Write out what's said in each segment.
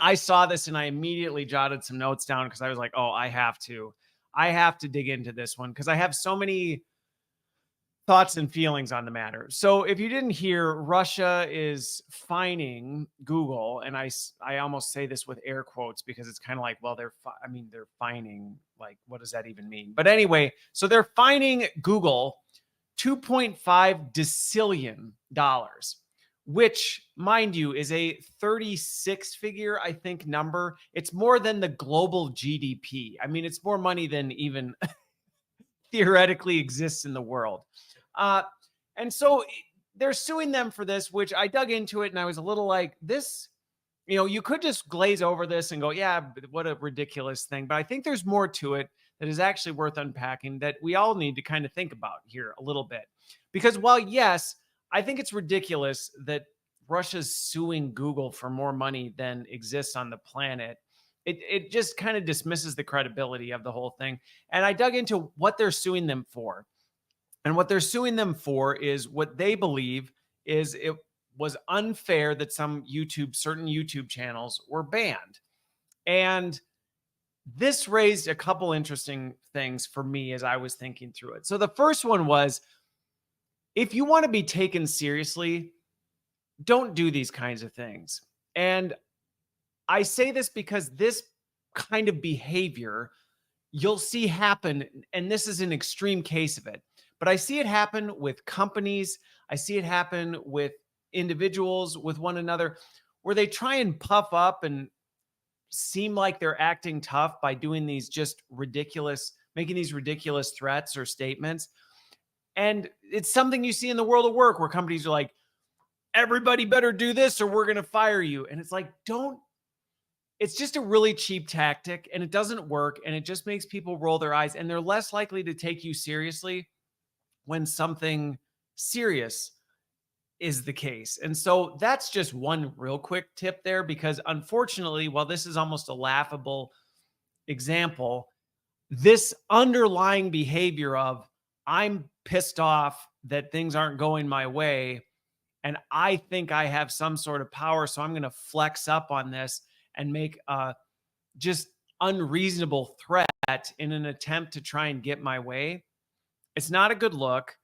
I saw this and I immediately jotted some notes down because I was like, oh, I have to dig into this one because I have so many thoughts and feelings on the matter. So if you didn't hear, Russia is fining Google, and I almost say this with air quotes because it's kind of like, well, they're fining, like, what does that even mean? But anyway, so they're fining Google $2.5 decillion, which, mind you, is a 36 figure, I think, number. It's more than the global GDP. I mean, it's more money than even theoretically exists in the world. And so they're suing them for this, which I dug into it and I was a little like, this, you could just glaze over this and go, yeah, what a ridiculous thing. But I think there's more to it that is actually worth unpacking that we all need to kind of think about here a little bit. Because while, yes, I think it's ridiculous that Russia's suing Google for more money than exists on the planet, it just kind of dismisses the credibility of the whole thing. And I dug into what they're suing them for. And what they're suing them for is what they believe is it was unfair that certain YouTube channels were banned. And this raised a couple interesting things for me as I was thinking through it. So the first one was, if you want to be taken seriously, don't do these kinds of things. And I say this because this kind of behavior you'll see happen, and this is an extreme case of it, but I see it happen with companies. I see it happen with individuals, with one another, where they try and puff up and seem like they're acting tough by doing these making these ridiculous threats or statements. And it's something you see in the world of work where companies are like, everybody better do this or we're going to fire you. And it's like, it's just a really cheap tactic and it doesn't work. And it just makes people roll their eyes and they're less likely to take you seriously when something serious is the case. And so that's just one real quick tip there, because unfortunately, while this is almost a laughable example, this underlying behavior of I'm pissed off that things aren't going my way and I think I have some sort of power, so I'm going to flex up on this and make a just unreasonable threat in an attempt to try and get my way. It's not a good look.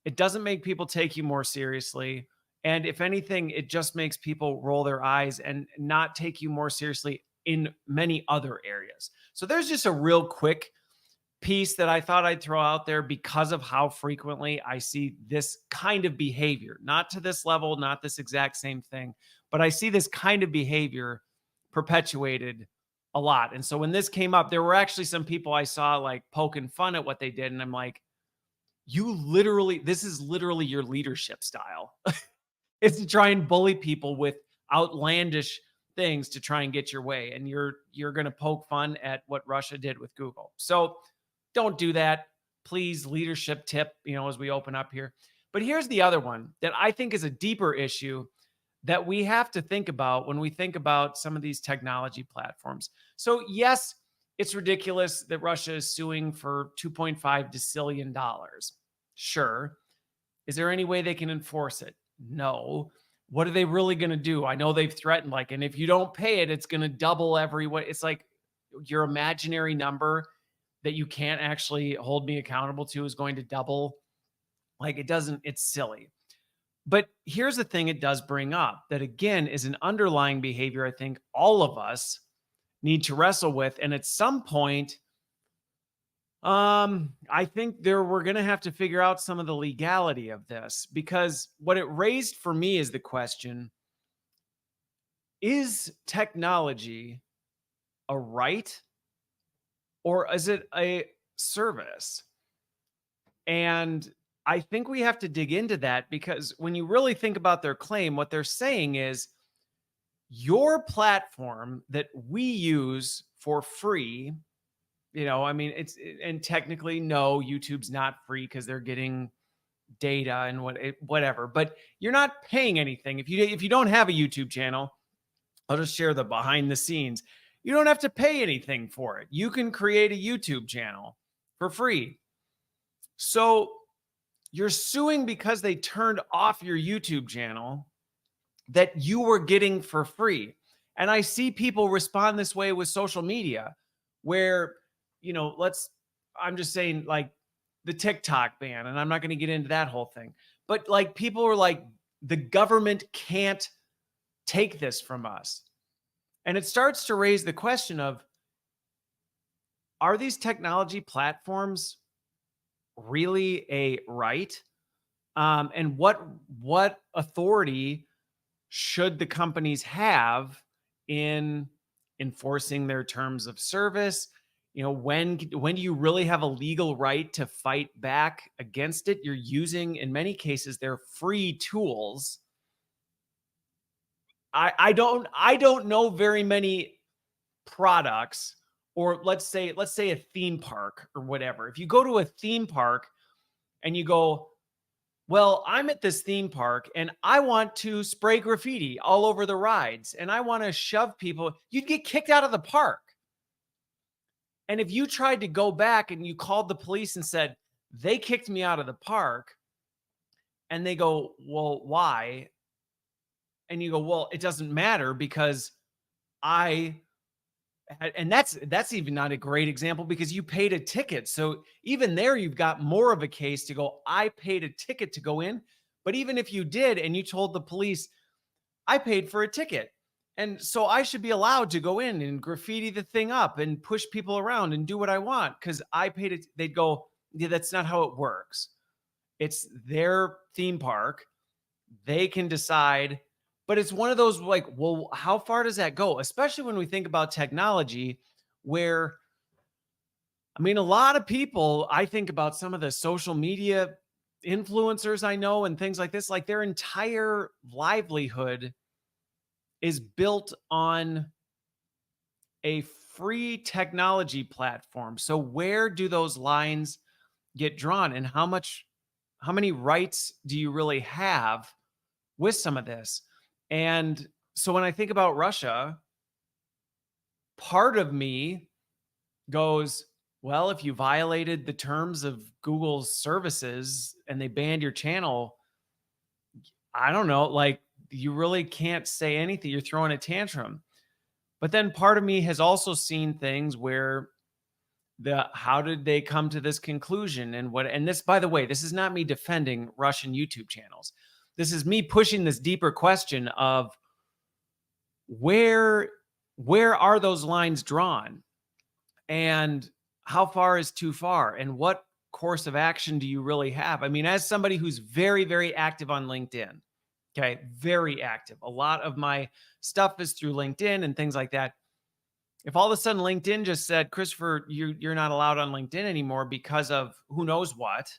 It doesn't make people take you more seriously. And if anything, it just makes people roll their eyes and not take you more seriously in many other areas. So there's just a real quick piece that I thought I'd throw out there because of how frequently I see this kind of behavior, not to this level, not this exact same thing, but I see this kind of behavior perpetuated a lot. And so when this came up, there were actually some people I saw like poking fun at what they did. And I'm like, this is literally your leadership style. It's to try and bully people with outlandish things to try and get your way. And you're going to poke fun at what Russia did with Google. So don't do that. Please, leadership tip, as we open up here. But here's the other one that I think is a deeper issue that we have to think about when we think about some of these technology platforms. So yes, it's ridiculous that Russia is suing for $2.5 decillion. Sure. Is there any way they can enforce it? No. What are they really going to do? I know they've threatened, and if you don't pay it, it's going to double every way. It's like your imaginary number that you can't actually hold me accountable to is going to double. It's silly. But here's the thing it does bring up that, again, is an underlying behavior I think all of us need to wrestle with. And at some point, I think we're going to have to figure out some of the legality of this, because what it raised for me is the question, is technology a right or is it a service? And I think we have to dig into that, because when you really think about their claim, what they're saying is your platform that we use for free, and technically, no, YouTube's not free because they're getting data and whatever, but you're not paying anything. If you don't have a YouTube channel, I'll just share the behind the scenes. You don't have to pay anything for it. You can create a YouTube channel for free. So you're suing because they turned off your YouTube channel that you were getting for free. And I see people respond this way with social media where, I'm just saying, like, the TikTok ban, and I'm not going to get into that whole thing, but like people are like, the government can't take this from us. And it starts to raise the question of, are these technology platforms really a right? And what authority should the companies have in enforcing their terms of service? When do you really have a legal right to fight back against it? You're using, in many cases, they're free tools. I don't know very many products, or let's say a theme park or whatever. If you go to a theme park and you go, well, I'm at this theme park and I want to spray graffiti all over the rides and I want to shove people, you'd get kicked out of the park. And if you tried to go back and you called the police and said, they kicked me out of the park, and they go, well, why? And you go, well, it doesn't matter because I and that's even not a great example because you paid a ticket. So even there, you've got more of a case to go, I paid a ticket to go in. But even if you did and you told the police, I paid for a ticket, and so I should be allowed to go in and graffiti the thing up and push people around and do what I want because I paid it, they'd go, yeah, that's not how it works. It's their theme park. They can decide. But it's one of those like, well, how far does that go? Especially when we think about technology, where, I mean, a lot of people, I think about some of the social media influencers I know and things like this, like their entire livelihood is built on a free technology platform. So where do those lines get drawn, and how many rights do you really have with some of this? And so when I think about Russia, part of me goes, well, if you violated the terms of Google's services and they banned your channel, I don't know, like you really can't say anything. You're throwing a tantrum. But then part of me has also seen things where how did they come to this conclusion, and this, by the way, this is not me defending Russian YouTube channels. This is me pushing this deeper question of where are those lines drawn, and how far is too far, and what course of action do you really have? I mean, as somebody who's very, very active on LinkedIn, okay, very active. A lot of my stuff is through LinkedIn and things like that. If all of a sudden LinkedIn just said, Christopher, you're not allowed on LinkedIn anymore because of who knows what,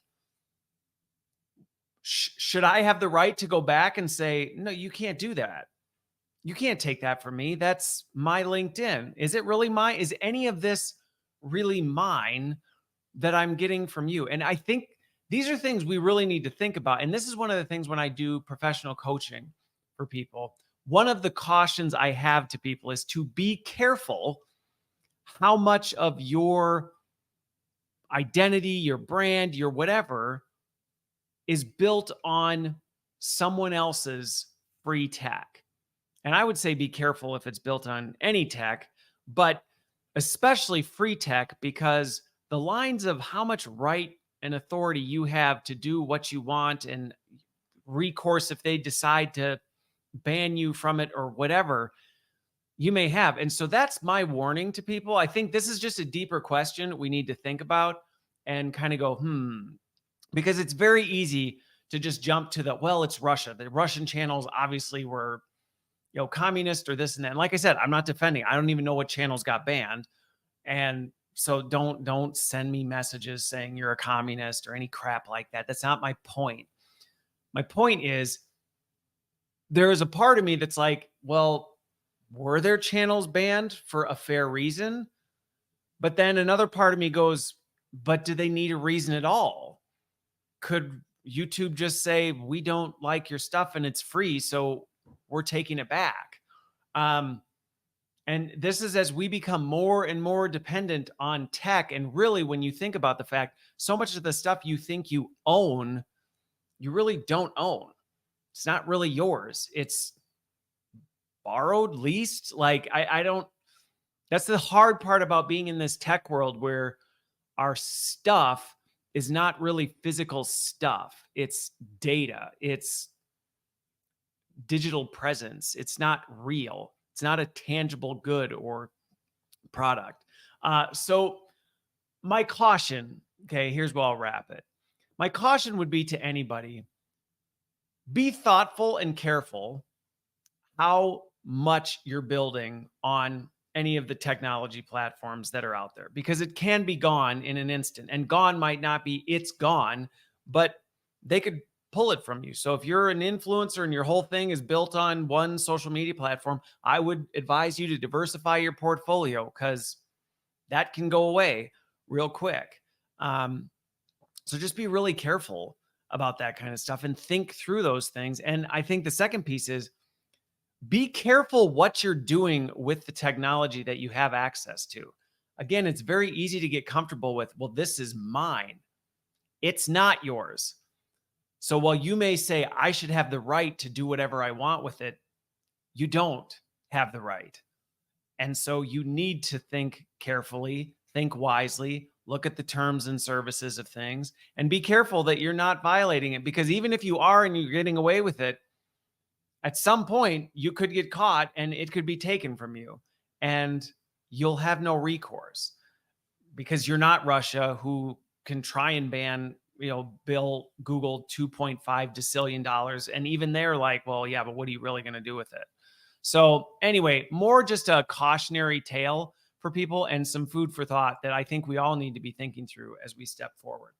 should I have the right to go back and say, no, you can't do that? You can't take that from me. That's my LinkedIn. Is it really mine? Is any of this really mine that I'm getting from you? And I think these are things we really need to think about. And this is one of the things when I do professional coaching for people. One of the cautions I have to people is to be careful how much of your identity, your brand, your whatever is built on someone else's free tech. And I would say be careful if it's built on any tech, but especially free tech, because the lines of how much right and authority you have to do what you want and recourse if they decide to ban you from it or whatever you may have. And so that's my warning to people. I think this is just a deeper question we need to think about and kind of go, because it's very easy to just jump to well, it's Russia. The Russian channels obviously were, communist or this and that. And like I said, I'm not defending. I don't even know what channels got banned. And so don't send me messages saying you're a communist or any crap like that. That's not my point. My point is, there is a part of me that's like, well, were their channels banned for a fair reason? But then another part of me goes, but do they need a reason at all? Could YouTube just say, we don't like your stuff and it's free, so we're taking it back? And this is as we become more and more dependent on tech. And really, when you think about the fact, so much of the stuff you think you own, you really don't own. It's not really yours. It's borrowed, leased. Like I don't, that's the hard part about being in this tech world where our stuff is not really physical stuff. It's data. It's digital presence. It's not real. It's not a tangible good or product. So my caution, okay, here's where I'll wrap it. My caution would be to anybody, be thoughtful and careful how much you're building on any of the technology platforms that are out there, because it can be gone in an instant, and gone might not be it's gone, but they could pull it from you. So if you're an influencer and your whole thing is built on one social media platform, I would advise you to diversify your portfolio, because that can go away real quick. So just be really careful about that kind of stuff and think through those things. And I think the second piece is, be careful what you're doing with the technology that you have access to. Again, it's very easy to get comfortable with, well, this is mine. It's not yours. So while you may say, I should have the right to do whatever I want with it, you don't have the right. And so you need to think carefully, think wisely, look at the terms and services of things, and be careful that you're not violating it. Because even if you are and you're getting away with it, at some point you could get caught and it could be taken from you, and you'll have no recourse, because you're not Russia, who can try and ban, bill Google $2.5 decillion. And even they're like, well, yeah, but what are you really going to do with it? So anyway, more just a cautionary tale for people and some food for thought that I think we all need to be thinking through as we step forward.